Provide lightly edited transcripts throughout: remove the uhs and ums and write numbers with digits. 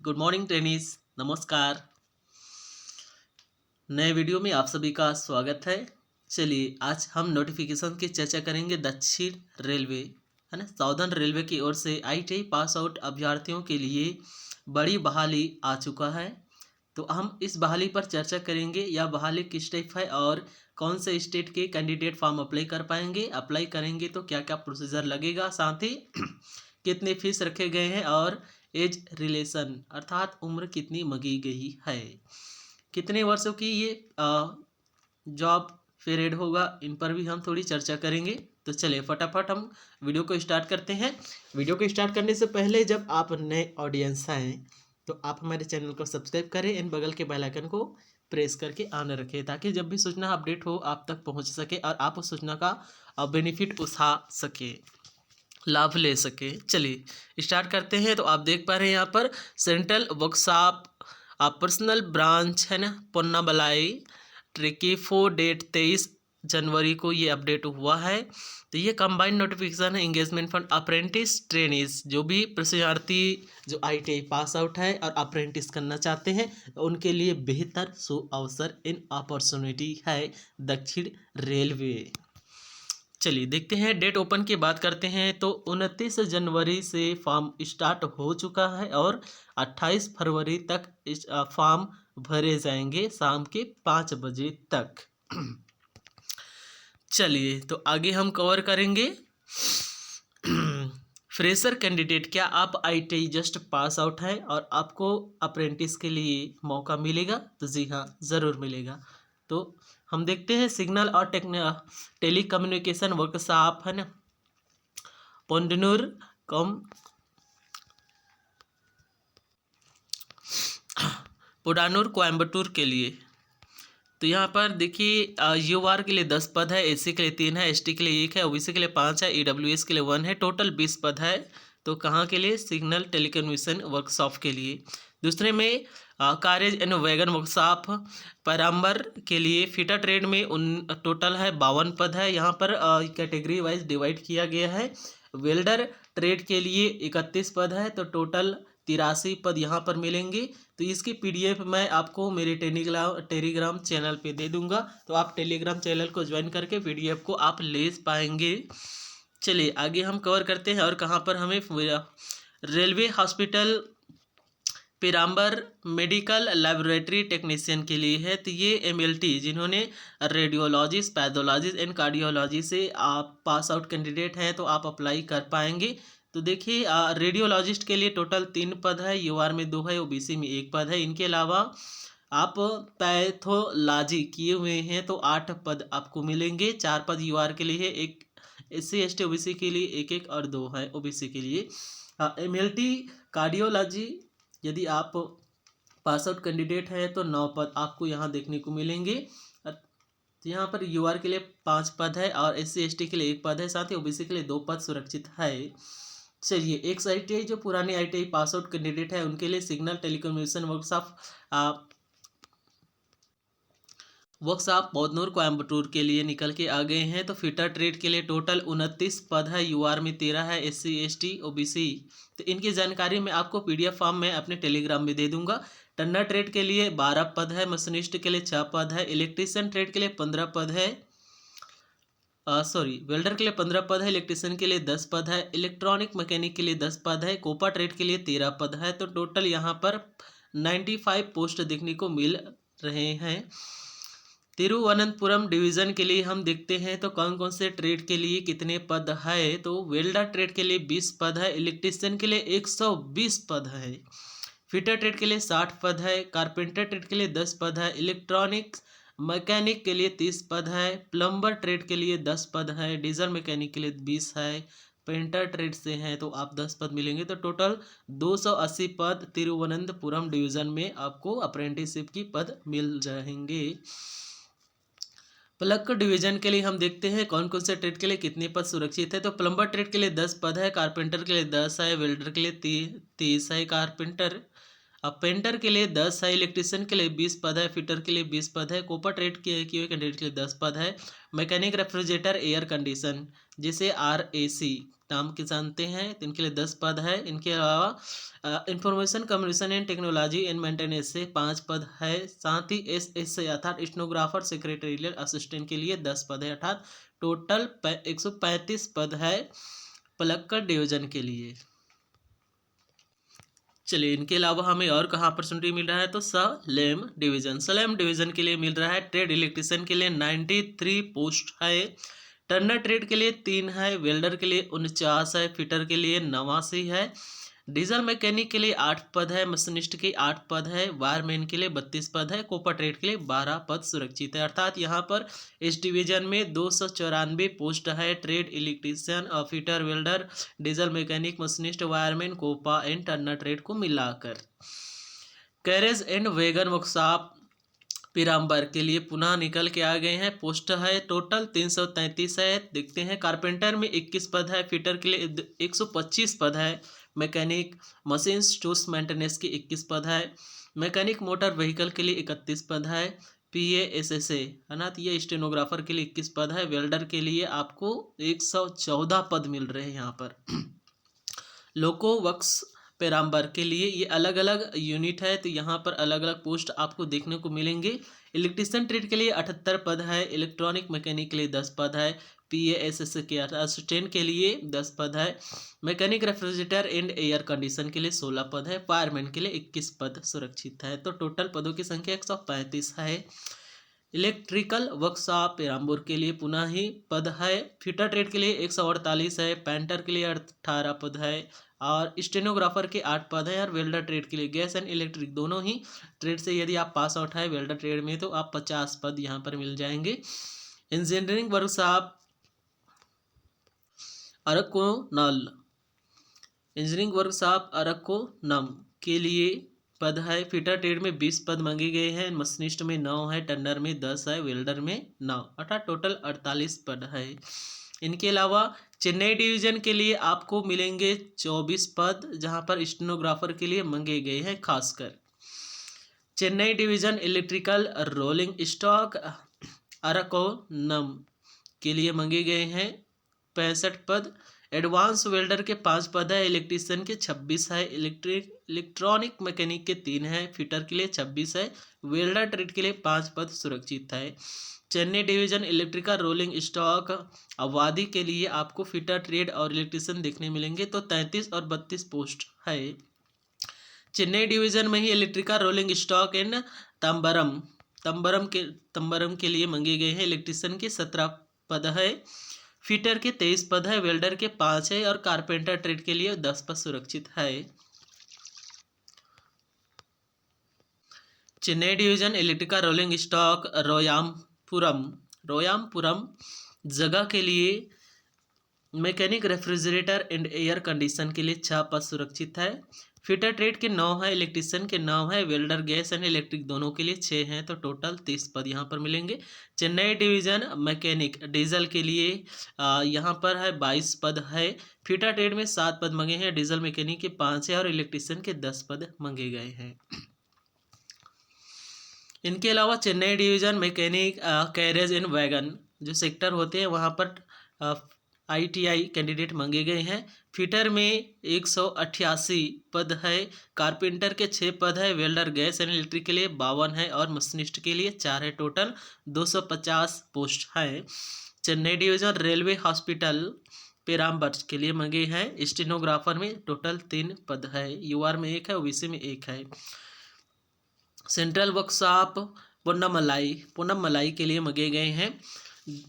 Good morning trainees, नमस्कार। नए video में आप सभी का स्वागत है। चलिए आज हम नोटिफिकेशन की चर्चा करेंगे। दक्षिण रेलवे है ना, साउदर्न रेलवे की ओर से आईटीआई पास आउट अभ्यर्थियों के लिए बड़ी बहाली आ चुका है। तो हम इस बहाली पर चर्चा करेंगे। यह बहाली किस टाइप है और कौन से स्टेट के कैंडिडेट फॉर्म अप्लाई कर पाएंगे, अप्लाई करेंगे तो क्या क्या प्रोसीजर लगेगा, साथ ही कितने फीस रखे गए हैं और एज रिलेशन अर्थात उम्र कितनी मांगी गई है, कितने वर्षों की ये जॉब पीरियड होगा, इन पर भी हम थोड़ी चर्चा करेंगे। तो चलिए फटाफट हम वीडियो को स्टार्ट करते हैं। वीडियो को स्टार्ट करने से पहले जब आप नए ऑडियंस हैं तो आप हमारे चैनल को सब्सक्राइब करें, इन बगल के बेल आइकन को प्रेस करके ऑन रखें ताकि जब भी सूचना अपडेट हो आप तक पहुंच सके और आप उस सूचना का बेनिफिट उठा सके, लाभ ले सके। चलिए स्टार्ट करते हैं। तो आप देख पा रहे हैं यहाँ पर सेंट्रल वर्कशॉप पर्सनल ब्रांच है ना, पोन्नाबलाई ट्रिकीफो, डेट 23 जनवरी को ये अपडेट हुआ है। तो ये कंबाइंड नोटिफिकेशन है इंगेजमेंट फॉर अप्रेंटिस ट्रेनीज। जो भी प्रशिक्षणार्थी जो आईटीआई पास आउट है और अप्रेंटिस करना चाहते हैं उनके लिए बेहतर अवसर इन अपॉर्चुनिटी है दक्षिण रेलवे। चलिए देखते हैं, डेट ओपन की बात करते हैं तो 29 जनवरी से फॉर्म स्टार्ट हो चुका है और 28 फरवरी तक इस फॉर्म भरे जाएंगे शाम के 5 बजे तक। चलिए तो आगे हम कवर करेंगे फ्रेशर कैंडिडेट, क्या आप आईटीआई जस्ट पास आउट है और आपको अप्रेंटिस के लिए मौका मिलेगा? तो जी हाँ, ज़रूर मिलेगा। तो हम देखते हैं सिग्नल और टेली कम्युनिकेशन वर्कशॉप है ना, पोंडनूर कम पुडानूर कोयम्बटूर के लिए। तो यहाँ पर देखिए यूआर के लिए 10 पद है, एससी के लिए 3 है, एसटी के लिए 1 है, ओबीसी के लिए 5 है, ईडब्ल्यूएस के लिए 1 है, टोटल 20 पद है। तो कहाँ के लिए? सिग्नल टेलीकम्युनिकेशन वर्कशॉप के लिए। दूसरे में कारेज एंड वैगन वर्कशॉप पैराम्बर के लिए। फिटर ट्रेड में टोटल है 52 पद है। यहाँ पर कैटेगरी वाइज डिवाइड किया गया है। वेल्डर ट्रेड के लिए 31 पद है, तो टोटल 83 पद यहाँ पर मिलेंगे। तो इसकी पीडीएफ मैं आपको मेरे टेलीग्राम चैनल पे दे दूंगा, तो आप टेलीग्राम चैनल को ज्वाइन करके पीडीएफ को आप ले पाएंगे। चलिए आगे हम कवर करते हैं और कहाँ पर हमें railway hospital Perambur medical laboratory technician के लिए है। तो ये एमएलटी जिन्होंने रेडियोलॉजिस्ट, पैथोलॉजिस्ट एंड कार्डियोलॉजी से आप पास आउट कैंडिडेट हैं तो आप अप्लाई कर पाएंगे। तो देखिए रेडियोलॉजिस्ट के लिए टोटल 3 पद है, यूआर में 2 है, ओबीसी में 1 पद है। इनके अलावा आप पैथोलॉजी किए हुए हैं तो 8 पद आपको मिलेंगे। 4 पद यूआर के लिए है, 1 एससी एसटी ओबीसी के लिए 1 और 2 है ओबीसी के लिए। एमएलटी कार्डियोलॉजी यदि आप पास आउट कैंडिडेट हैं तो 9 पद आपको यहाँ देखने को मिलेंगे। तो यहाँ पर यूआर के लिए 5 पद है और एससी एसटी के लिए 1 पद है, साथ ही ओबीसी के लिए 2 पद सुरक्षित है। चलिए एक आईटीआई जो पुराने आईटीआई पास आउट कैंडिडेट है उनके लिए सिग्नल टेलीकम्युनिकेशन वर्कशॉप पोंडनूर कोयम्बटूर के लिए निकल के आ गए हैं। तो फिटर ट्रेड के लिए टोटल 29 पद है, यूआर में 13 है, एससी एसटी ओबीसी। तो इनकी जानकारी मैं आपको पीडीएफ फॉर्म में अपने टेलीग्राम में दे दूंगा। टन्नर ट्रेड के लिए 12 पद है, मशीनिस्ट के लिए 6 पद है, इलेक्ट्रीशियन ट्रेड के लिए 15 पद है, वेल्डर के लिए 15 पद है, इलेक्ट्रीशियन के लिए 10 पद है, इलेक्ट्रॉनिक मैकेनिक के लिए 10 पद है, कोपा ट्रेड के लिए 13 पद है। तो टोटल यहाँ पर 95 पोस्ट देखने को मिल रहे हैं। तिरुवनंतपुरम डिवीज़न के लिए हम देखते हैं तो कौन कौन से ट्रेड के लिए कितने पद है। तो वेल्डर ट्रेड के लिए 20 पद है, इलेक्ट्रीशियन के लिए 120 पद है, फिटर ट्रेड के लिए 60 पद है, कारपेंटर ट्रेड के लिए 10 पद है, इलेक्ट्रॉनिक मैकेनिक के लिए 30 पद है, प्लम्बर ट्रेड के लिए 10 पद है, डीजल मैकेनिक के लिए 20 है, पेंटर ट्रेड से हैं तो आप 10 पद मिलेंगे। तो टोटल 280 पद तिरुवनंतपुरम डिवीज़न में आपको अप्रेंटिसशिप की पद मिल जाएंगे। प्लग डिवीजन के लिए हम देखते हैं कौन कौन से ट्रेड के लिए कितने पद सुरक्षित है। तो प्लम्बर ट्रेड के लिए 10 पद है, कारपेंटर के लिए 10 है, वेल्डर के लिए 30 है, कारपेंटर अब पेंटर के लिए 10 है, इलेक्ट्रीशियन के लिए 20 पद है, फिटर के लिए 20 पद है, कोपा ट्रेड के किए कैंडिडेट के लिए 10 पद है, मैकेनिक रेफ्रिजरेटर एयर कंडीशन जिसे RAC नाम के जानते हैं, तो इनके लिए 10 पद है। इनके अलावा information communication and technology and maintenance से 5 पद है। साथ ही SS अर्थात स्टेनोग्राफर सेक्रेटरियल असिस्टेंट के लिए 10 पद है, अर्थात टोटल 135 पद है पलक्कड़ डिवीजन के लिए। चलिए, इनके अलावा हमें और कहाँ अपॉर्चुनिटी मिल रहा है, तो सलेम डिवीजन के लिए मिल रहा है। ट्रेड इलेक्ट्रीशियन के लिए 93 पोस्ट है। टर्नर ट्रेड के लिए 3 है। वेल्डर के लिए 49 है। फिटर के लिए 89 है। डीजल मैकेनिक के लिए 8 पद है। मशीनिस्ट के 8 पद है। वायरमैन के लिए 32 पद है। कोपर ट्रेड के लिए 12 पद सुरक्षित है। अर्थात यहाँ पर इस डिवीजन में 294 पोस्ट है। Trade electrician, fitter, welder, diesel mechanic, machinist, wireman, COPA and turner trade को मिलाकर। Carriage and wagon workshop Perambur के लिए पुनः निकल के आ गए हैं। पोस्ट है टोटल 333 है। देखते हैं, कारपेंटर में 21 पद है। फिटर के लिए 125 पद है। मैकेनिक मशीन्स टूल्स मेंटेनेंस की 21 पद है। मैकेनिक मोटर व्हीकल के लिए 31 पद है। PASSA है ना, तो ये स्टेनोग्राफर के लिए 21 पद है। वेल्डर के लिए आपको 114 पद मिल रहे हैं यहाँ पर। लोको वर्क्स पेराम्बर के लिए ये अलग अलग यूनिट है, तो यहाँ पर अलग अलग पोस्ट आपको देखने को मिलेंगे। इलेक्ट्रीशियन ट्रेड के लिए 78 पद है। इलेक्ट्रॉनिक मैकेनिक के लिए 10 पद है। PASSA के असिस्टेंट के लिए 10 पद है। Mechanic refrigerator and air condition के लिए 16 पद है। फायरमैन के लिए 21 पद सुरक्षित है। तो टोटल पदों की संख्या 135 है। इलेक्ट्रिकल वर्कशॉप पेराम्बूर के लिए पुनः ही पद है। फिटर ट्रेड के लिए 148 है। पेंटर के लिए 18 पद है। और स्टेनोग्राफर के 8 पद हैं। और वेल्डर ट्रेड के लिए गैस एंड इलेक्ट्रिक दोनों ही ट्रेड से यदि आप पास आउट है वेल्डर ट्रेड में, तो आप 50 पद यहाँ पर मिल जाएंगे। इंजीनियरिंग वर्कशॉप अरकोनल, इंजीनियरिंग वर्कशॉप अरकोनम के लिए पद है। फिटर ट्रेड में 20 पद मांगे गए हैं। मशीनिस्ट में 9 है। टर्नर में 10 है। वेल्डर में 9, अर्थात टोटल 48 पद है। इनके अलावा चेन्नई डिवीजन के लिए आपको मिलेंगे 24 पद, जहां पर स्टेनोग्राफर के लिए मांगे गए हैं। खासकर Chennai division electrical rolling stock Arakkonam के लिए मांगे गए हैं 65 पद। एडवांस वेल्डर के 5 पद है। इलेक्ट्रीशियन के 26 है। इलेक्ट्रॉनिक मैकेनिक के 3 है। फिटर के लिए 26 है। वेल्डर ट्रेड के लिए 5 पद सुरक्षित है। Chennai division electrical rolling stock आबादी के लिए आपको फिटर ट्रेड और इलेक्ट्रीशियन देखने मिलेंगे, तो 33 और 32 पोस्ट है। चेन्नई डिवीजन में ही इलेक्ट्रिकल रोलिंग स्टॉक एंड तंबरम के लिए मांगे गए हैं। इलेक्ट्रीशियन के 17 पद है। फिटर के 23 पद है। वेल्डर के 5 है। और कारपेंटर ट्रेड के लिए 10 पद सुरक्षित है। Chennai division electrical rolling stock Royapuram जगह के लिए mechanic refrigerator and air condition के लिए 6 पद सुरक्षित है। फिटर ट्रेड के 9 है। इलेक्ट्रीशियन के 9 है। वेल्डर गैस एंड इलेक्ट्रिक दोनों के लिए 6 हैं, तो टोटल 30 पद यहाँ पर मिलेंगे। चेन्नई डिवीजन मैकेनिक डीजल के लिए यहाँ पर है 22 पद है। फिटर ट्रेड में 7 पद मांगे हैं। डीजल मैकेनिक के 5 है। और इलेक्ट्रीशियन के 10 पद मांगे गए हैं। इनके अलावा Chennai division mechanic carriage and wagon जो सेक्टर होते हैं वहाँ पर ITI कैंडिडेट मांगे गए हैं। फिटर में 188 पद है। कारपेंटर के 6 पद है। वेल्डर गैस एंड इलेक्ट्रिक के लिए 52 है। और मशीनिस्ट के लिए 4 है। टोटल 250 पोस्ट है। चेन्नई डिवीजन रेलवे हॉस्पिटल पेराम्बर के लिए मांगे हैं। स्टेनोग्राफर में टोटल 3 पद है। UR में 1 है। OBC में 1 है। सेंट्रल वर्कशॉप पूनमलाई के लिए मांगे गए हैं।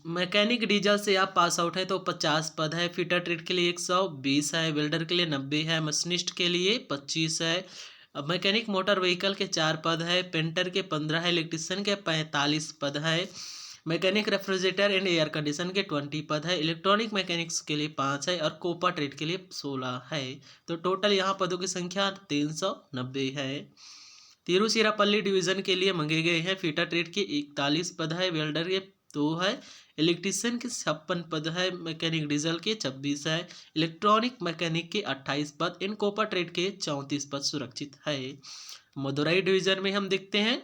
मैकेनिक डीजल से आप पास आउट है तो 50 पद है। फिटर ट्रेड के लिए 120 है। वेल्डर के लिए 90 है। मशीनिस्ट के लिए 25 है। मैकेनिक मोटर व्हीकल के 4 पद है। पेंटर के 15 है। इलेक्ट्रीशियन के 45 पद है। Mechanic refrigerator and air condition के 20 पद है। इलेक्ट्रॉनिक मैकेनिक्स के लिए 5 है। और कोपा ट्रेड के लिए 16 है। तो टोटल यहाँ पदों की संख्या 390 है। तिरुचिरापल्ली डिवीजन के लिए मांगे गए हैं। फिटर ट्रेड के 41 पद है। वेल्डर के 2 है। इलेक्ट्रीशियन के 56 पद है। मैकेनिक डीजल के 26 है। इलेक्ट्रॉनिक मैकेनिक के 28 पद। इन कोपा ट्रेड के 34 पद सुरक्षित है। मदुरई डिवीजन में हम देखते हैं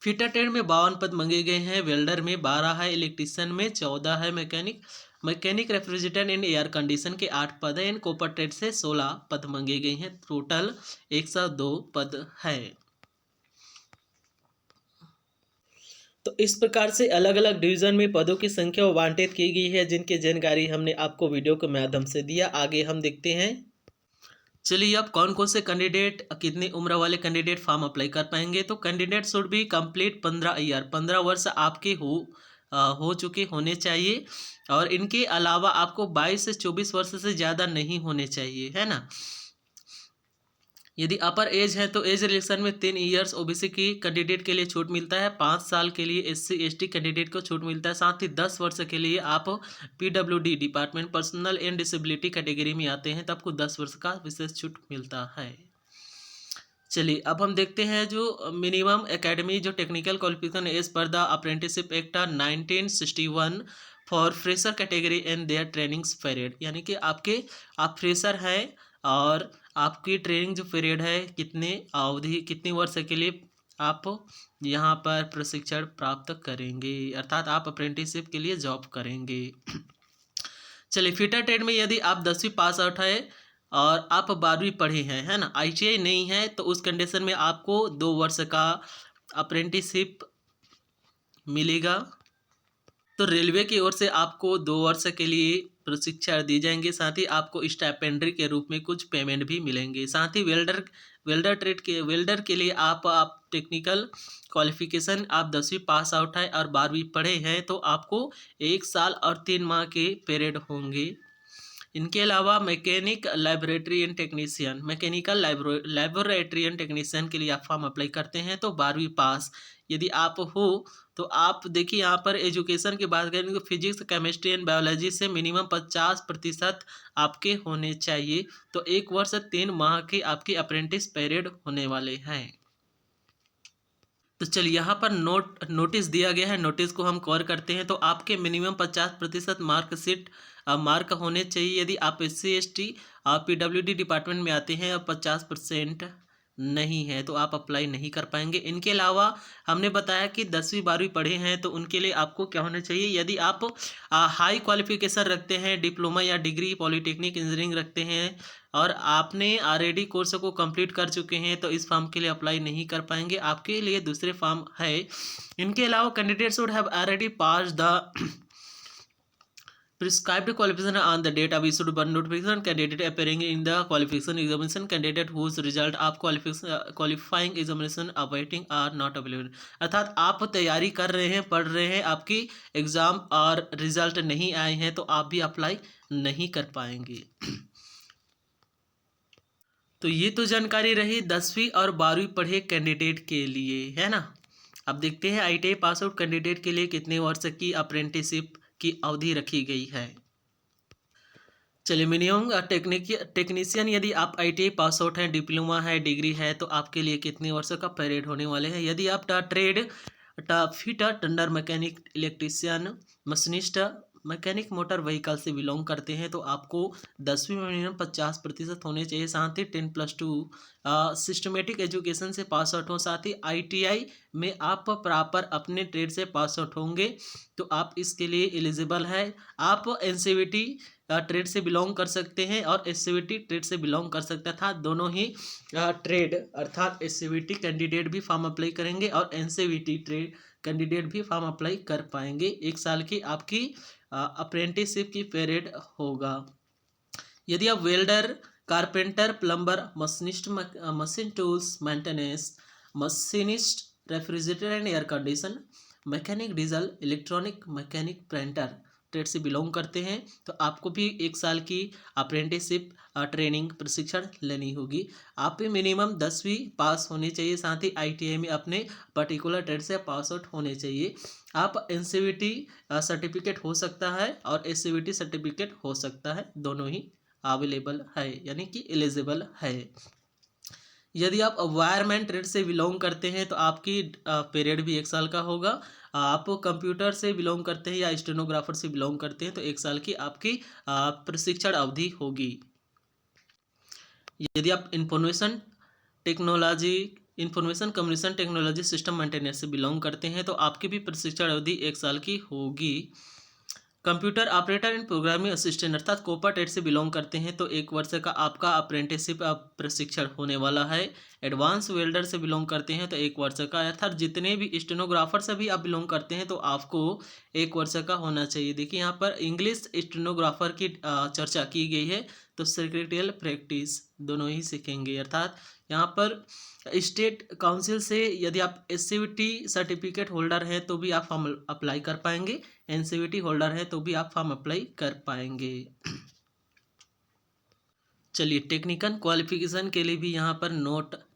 फिटर ट्रेड में 52 पद मांगे गए हैं। वेल्डर में 12 है। इलेक्ट्रीशियन में 14 है। Mechanic mechanic, refrigerator and air condition के 8 पद हैं। इन कॉपर ट्रेड से 16 पद मांगे गए हैं। टोटल 102 पद है। तो इस प्रकार से अलग अलग डिवीजन में पदों की संख्या आवंटित की गई है, जिनकी जानकारी हमने आपको वीडियो के माध्यम से दिया। आगे हम देखते हैं। चलिए, अब कौन कौन से कैंडिडेट, कितनी उम्र वाले कैंडिडेट फॉर्म अप्लाई कर पाएंगे। तो कैंडिडेट शुड बी कंप्लीट 15 वर्ष आपके हो चुके होने चाहिए, और इनके अलावा आपको 22 से 24 वर्ष से ज़्यादा नहीं होने चाहिए, है ना। यदि अपर एज है तो एज रिलेक्शन में 3 ईयर्स ओबीसी की कैंडिडेट के लिए छूट मिलता है। 5 साल के लिए एससी एसटी कैंडिडेट को छूट मिलता है। साथ ही 10 वर्ष के लिए आप PWD department personal and disability category में आते हैं तो आपको 10 वर्ष का विशेष छूट मिलता है। चलिए, अब हम देखते हैं जो मिनिमम एकेडमी जो technical qualification as per the apprenticeship act 1961 for fresher category and their trainings period, यानी कि आप फ्रेशर हैं और आपकी ट्रेनिंग जो पीरियड है कितनी वर्ष के लिए आप यहाँ पर प्रशिक्षण प्राप्त करेंगे, अर्थात आप अप्रेंटिसशिप के लिए जॉब करेंगे। चलिए, फिटर ट्रेड में यदि आप 10वीं पास आउट है और आप 12वीं पढ़े हैं, है ना, आईटीआई नहीं है, तो उस कंडीशन में आपको 2 वर्ष का अप्रेंटिसशिप मिलेगा। तो रेलवे की ओर से आपको 2 वर्ष के लिए प्रशिक्षण दी जाएंगे। साथ ही आपको स्टाइपेंड्री के रूप में कुछ पेमेंट भी मिलेंगे। साथ ही वेल्डर के लिए आप टेक्निकल क्वालिफिकेशन आप 10वीं पास आउट है और 12वीं पढ़े हैं तो आपको 1 साल और 3 माह के पीरियड होंगे। इनके अलावा मैकेनिकल लेबोरेटरी एंड टेक्नीशियन के लिए आप फॉर्म अप्लाई करते हैं तो 12वीं पास यदि आप हो तो आप देखिए यहाँ पर एजुकेशन की बात करें तो फिजिक्स, केमिस्ट्री एंड बायोलॉजी से मिनिमम 50% आपके होने चाहिए। तो 1 वर्ष 3 माह के आपके अप्रेंटिस पीरियड होने वाले हैं। तो चलिए, यहाँ पर नोटिस दिया गया है, नोटिस को हम कवर करते हैं। तो आपके मिनिमम 50% मार्क होने चाहिए। यदि आप SC ST PWD डिपार्टमेंट में आते हैं और 50% नहीं है तो आप अप्लाई नहीं कर पाएंगे। इनके अलावा हमने बताया कि 10वीं 12वीं पढ़े हैं तो उनके लिए आपको क्या होना चाहिए। यदि आप हाई क्वालिफिकेशन रखते हैं, डिप्लोमा या डिग्री, पॉलिटेक्निक, इंजीनियरिंग रखते हैं और आपने ऑलरेडी कोर्स को कंप्लीट कर चुके हैं तो इस फॉर्म के लिए अप्लाई नहीं कर पाएंगे। आपके लिए दूसरे फॉर्म है। इनके अलावा candidate should have already pass the prescribed qualification on the date of issued by notification. Candidate appearing in the qualification examination, candidate whose result of qualifying examination awaiting are not available. अर्थात आप तैयारी कर रहे हैं, पढ़ रहे हैं, आपकी एग्जाम और रिजल्ट नहीं आए हैं तो आप भी अप्लाई नहीं कर पाएंगे। तो ये तो जानकारी रही 10वीं और 12वीं पढ़े कैंडिडेट के लिए, है ना। अब देखते हैं ITI पास आउट कैंडिडेट के लिए कितने वर्ष की अप्रेंटिसशिप की अवधि रखी गई है। चलिए, मिनिमम टेक्नीशियन यदि आप ITI पास आउट हैं, डिप्लोमा है, डिग्री है तो आपके लिए कितने वर्ष का पीरियड होने वाले हैं। यदि आप trade fitter, tender mechanic, electrician, machinist, mechanic motor vehicle से बिलोंग करते हैं तो आपको 10वीं में मिनिमम 50% होने चाहिए। साथ ही 10+2 सिस्टमेटिक एजुकेशन से पास आउट हो। साथ ही ITI में आप प्रॉपर अपने ट्रेड से पास आउट होंगे तो आप इसके लिए एलिजिबल है। आप NCVT ट्रेड से बिलोंग कर सकते हैं और SCVT ट्रेड से बिलोंग कर सकते था। दोनों ही ट्रेड अर्थात SCVT कैंडिडेट भी फॉर्म अप्लाई करेंगे और NCVT ट्रेड कैंडिडेट भी फॉर्म अप्लाई कर पाएंगे। 1 साल की आपकी अप्रेंटिसशिप की पीरियड होगा। यदि आप welder, carpenter, plumber, machine tools maintenance, machinist, refrigerator and air condition, mechanic, diesel, electronic, mechanic, printer trade से बिलोंग करते हैं तो आपको भी 1 साल की अप्रेंटिसशिप ट्रेनिंग प्रशिक्षण लेनी होगी। आप भी मिनिमम 10वीं पास होनी चाहिए। साथ ही ITI में अपने पर्टिकुलर ट्रेड से पास आउट होने चाहिए। आप NCVT सर्टिफिकेट हो सकता है और SCVT सर्टिफिकेट हो सकता है, दोनों ही अवेलेबल है यानी कि एलिजिबल है। यदि आप वायरमैन ट्रेड से बिलोंग करते हैं तो आपकी पीरियड भी 1 साल का होगा। आप कंप्यूटर से बिलोंग करते हैं या स्टेनोग्राफर से बिलोंग करते हैं तो 1 साल की आपकी प्रशिक्षण अवधि होगी। यदि आप information communication technology system maintenance से बिलोंग करते हैं तो आपकी भी प्रशिक्षण अवधि 1 साल की होगी। Computer operator and programming assistant अर्थात कोपा टेट से बिलोंग करते हैं तो 1 वर्ष का आपका अप्रेंटिसशिप प्रशिक्षण होने वाला है। एडवांस वेल्डर से बिलोंग करते हैं तो 1 वर्ष का, अर्थात जितने भी स्टेनोग्राफर से भी आप बिलोंग करते हैं तो आपको 1 वर्ष का होना चाहिए। देखिए यहाँ पर इंग्लिश स्टेनोग्राफर की चर्चा की गई है, तो सेक्रेटरियल प्रैक्टिस दोनों ही सीखेंगे। अर्थात यहाँ पर स्टेट काउंसिल से यदि आप एससीवीटी सर्टिफिकेट होल्डर हैं तो भी आप फॉर्म अप्लाई कर पाएंगे, एनसीवीटी होल्डर है तो भी आप फॉर्म अप्लाई कर पाएंगे। चलिए, टेक्निकल क्वालिफिकेशन के लिए भी यहाँ पर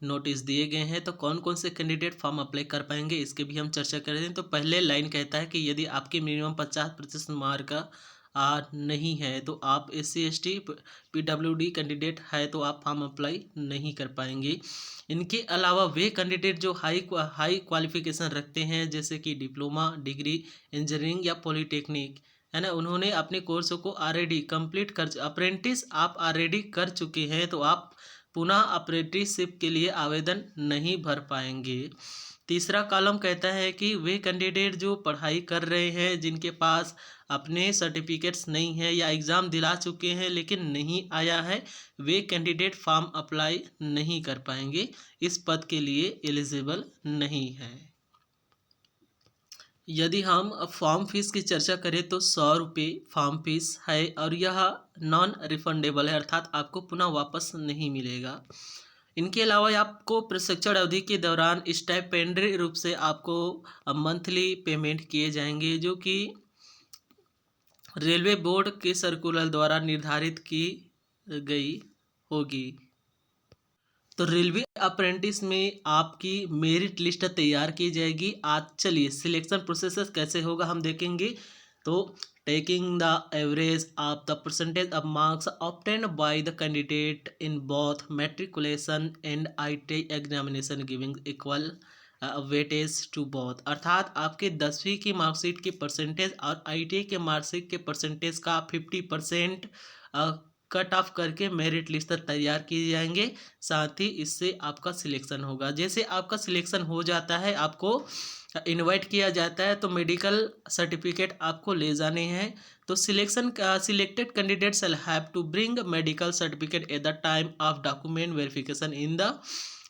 नोटिस दिए गए हैं, तो कौन कौन से कैंडिडेट फॉर्म अप्लाई कर पाएंगे इसके भी हम चर्चा कर रहे हैं। तो पहले लाइन कहता है कि यदि आपके मिनिमम 50% मार्क का नहीं है तो आप SC/ST PWD कैंडिडेट है तो आप फॉर्म अप्लाई नहीं कर पाएंगे। इनके अलावा वे कैंडिडेट जो हाई क्वालिफिकेशन रखते हैं, जैसे कि डिप्लोमा, डिग्री, इंजीनियरिंग या पॉलीटेक्निक, है ना, उन्होंने अपने कोर्स को ऑलरेडी कंप्लीट कर, अप्रेंटिस आप ऑलरेडी कर चुके हैं तो आप पुनः अप्रेंटिसशिप के लिए आवेदन नहीं भर पाएंगे। तीसरा कॉलम कहता है कि वे कैंडिडेट जो पढ़ाई कर रहे हैं, जिनके पास अपने सर्टिफिकेट्स नहीं है या एग्ज़ाम दिला चुके हैं लेकिन नहीं आया है, वे कैंडिडेट फॉर्म अप्लाई नहीं कर पाएंगे, इस पद के लिए एलिजिबल नहीं है। यदि हम फॉर्म फीस की चर्चा करें तो 100 रुपये फॉर्म फीस है और यह नॉन रिफंडेबल है, अर्थात आपको पुनः वापस नहीं मिलेगा। इनके अलावा आपको प्रशिक्षण अवधि के दौरान स्टाइपेंडरी रूप से आपको मंथली पेमेंट किए जाएंगे, जो कि रेलवे बोर्ड के सर्कुलर द्वारा निर्धारित की गई होगी। तो रेलवे अप्रेंटिस में आपकी मेरिट लिस्ट तैयार की जाएगी। आज चलिए सिलेक्शन प्रोसेस कैसे होगा हम देखेंगे। तो taking the average of the percentage of marks obtained by the candidate in both matriculation and ITI examination giving equal weightage to both, अर्थात आपके 10वीं की मार्कशीट के परसेंटेज और ITI के मार्कशीट के परसेंटेज का 50% कट ऑफ करके मेरिट लिस्ट तैयार किए जाएंगे। साथ ही इससे आपका सिलेक्शन होगा। जैसे आपका सिलेक्शन हो जाता है, आपको इनवाइट किया जाता है तो मेडिकल सर्टिफिकेट आपको ले जाने हैं। तो selected candidate shall have to bring medical certificate at the time of document verification in the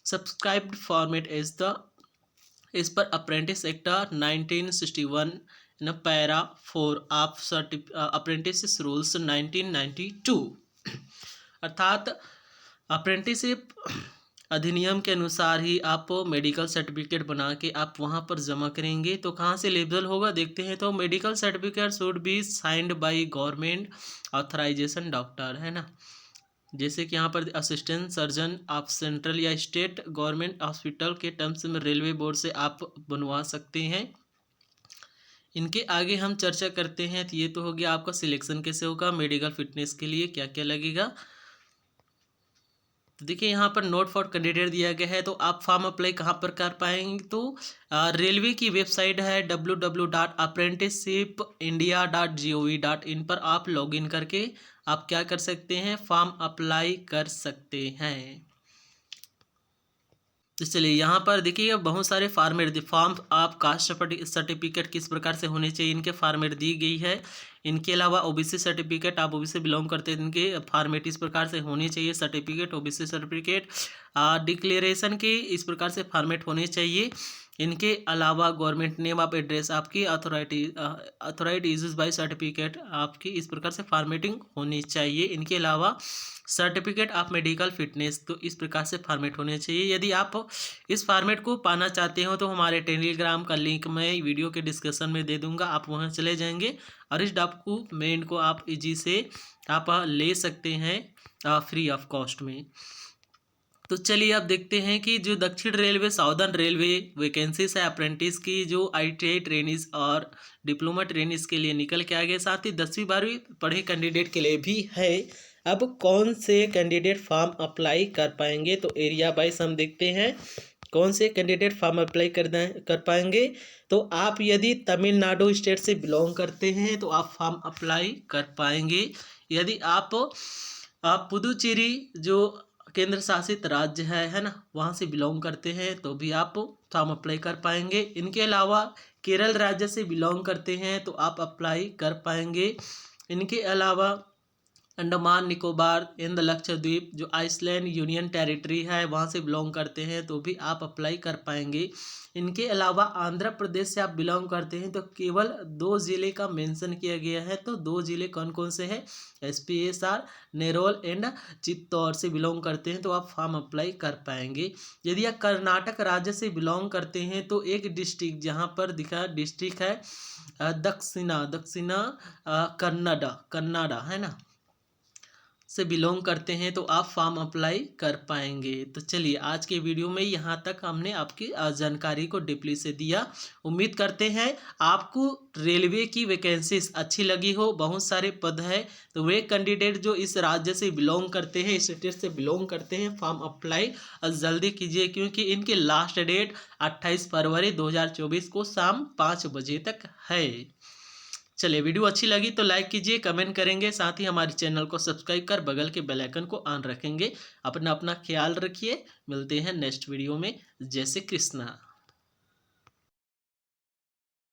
subscribed format as per apprentice act 1961 in para 4 of apprentice rules 1992, अर्थात अप्रेंटिसशिप अधिनियम के अनुसार ही आप मेडिकल सर्टिफिकेट बना के आप वहाँ पर जमा करेंगे। तो कहाँ से लेबल होगा देखते हैं। तो medical certificate should be signed by government authorization doctor, है ना, जैसे कि यहाँ पर असिस्टेंट सर्जन ऑफ सेंट्रल या स्टेट गवर्नमेंट हॉस्पिटल के टर्म्स में रेलवे बोर्ड से आप बनवा सकते हैं। इनके आगे हम चर्चा करते हैं। तो ये तो हो गया आपका सिलेक्शन कैसे होगा, मेडिकल फिटनेस के लिए क्या क्या लगेगा। तो देखिए यहाँ पर नोट फॉर कैंडिडेट दिया गया है। तो आप फॉर्म अप्लाई कहाँ पर कर पाएंगे। तो रेलवे की वेबसाइट है www.apprenticeshipindia.gov.in पर आप लॉगिन करके आप क्या कर सकते हैं, फॉर्म अप्लाई कर सकते हैं। तो चलिए यहाँ पर देखिए बहुत सारे फॉर्म आप कास्ट सर्टिफिकेट किस प्रकार से होने चाहिए, इनके फॉर्मेट दी गई है। इनके अलावा OBC सर्टिफिकेट, आप OBC बिलोंग करते हैं, इनके फॉर्मेट इस प्रकार से होने चाहिए। सर्टिफिकेट, OBC सर्टिफिकेट, डिक्लेरेशन के इस प्रकार से फॉर्मेट होने चाहिए। इनके अलावा गवर्नमेंट नेम ऑफ एड्रेस, आपकी अथॉरिटी इश्यूज बाय सर्टिफिकेट, आपकी इस प्रकार से फॉर्मेटिंग होनी चाहिए। इनके अलावा सर्टिफिकेट ऑफ मेडिकल फिटनेस, तो इस प्रकार से फॉर्मेट होने चाहिए। यदि आप इस फॉर्मेट को पाना चाहते हो तो हमारे टेलीग्राम का लिंक मैं वीडियो के डिस्क्रिप्शन में दे दूंगा, आप वहां चले जाएंगे और इस डॉक्यूमेंट को आप इजी से आप ले सकते हैं फ्री ऑफ कॉस्ट में। तो चलिए अब देखते हैं कि जो दक्षिण रेलवे, साउदर्न रेलवे वैकेंसीज है अप्रेंटिस की, जो ITI ट्रेनिज और डिप्लोमा ट्रेनिज के लिए निकल के आ गए, साथ ही 10वीं 12वीं पढ़े कैंडिडेट के लिए भी है। अब कौन से कैंडिडेट फॉर्म अप्लाई कर पाएंगे, तो एरिया वाइज हम देखते हैं कौन से कैंडिडेट फॉर्म अप्लाई कर पाएंगे। तो आप यदि तमिलनाडु स्टेट से बिलोंग करते हैं तो आप फॉर्म अप्लाई कर पाएंगे। यदि आप पुदुचेरी जो केंद्र शासित राज्य है ना, वहाँ से बिलोंग करते हैं तो भी आप फॉर्म अप्लाई कर पाएंगे। इनके अलावा केरल राज्य से बिलोंग करते हैं तो आप अप्लाई कर पाएंगे। इनके अलावा अंडमान निकोबार एंड लक्षद्वीप जो आइसलैंड यूनियन टेरिटरी है वहाँ से बिलोंग करते हैं तो भी आप अप्लाई कर पाएंगे। इनके अलावा आंध्र प्रदेश से आप बिलोंग करते हैं तो केवल 2 ज़िले का मेंशन किया गया है। तो 2 ज़िले कौन कौन से हैं? SPSR नेरोल एंड चित्तौड़ से बिलोंग करते हैं तो आप फॉर्म अप्लाई कर पाएंगे। यदि आप कर्नाटक राज्य से बिलोंग करते हैं तो एक डिस्ट्रिक्ट जहाँ पर दिखा डिस्ट्रिक्ट है दक्षिणा कन्नाडा है ना, से बिलोंग करते हैं तो आप फॉर्म अप्लाई कर पाएंगे। तो चलिए आज के वीडियो में यहाँ तक हमने आपकी जानकारी को डीपली से दिया। उम्मीद करते हैं आपको रेलवे की वैकेंसीज अच्छी लगी हो। बहुत सारे पद है तो वे कैंडिडेट जो इस राज्य से बिलोंग करते हैं, इस स्टेट से बिलोंग करते हैं, फॉर्म अप्लाई जल्दी कीजिए क्योंकि इनकी लास्ट डेट 28 फरवरी 2024 को शाम 5 बजे तक है। चलिए वीडियो अच्छी लगी तो लाइक कीजिए, कमेंट करेंगे, साथ ही हमारे चैनल को सब्सक्राइब कर बगल के बेल आइकन को ऑन रखेंगे। अपना ख्याल रखिए। मिलते हैं नेक्स्ट वीडियो में। जय श्री कृष्णा।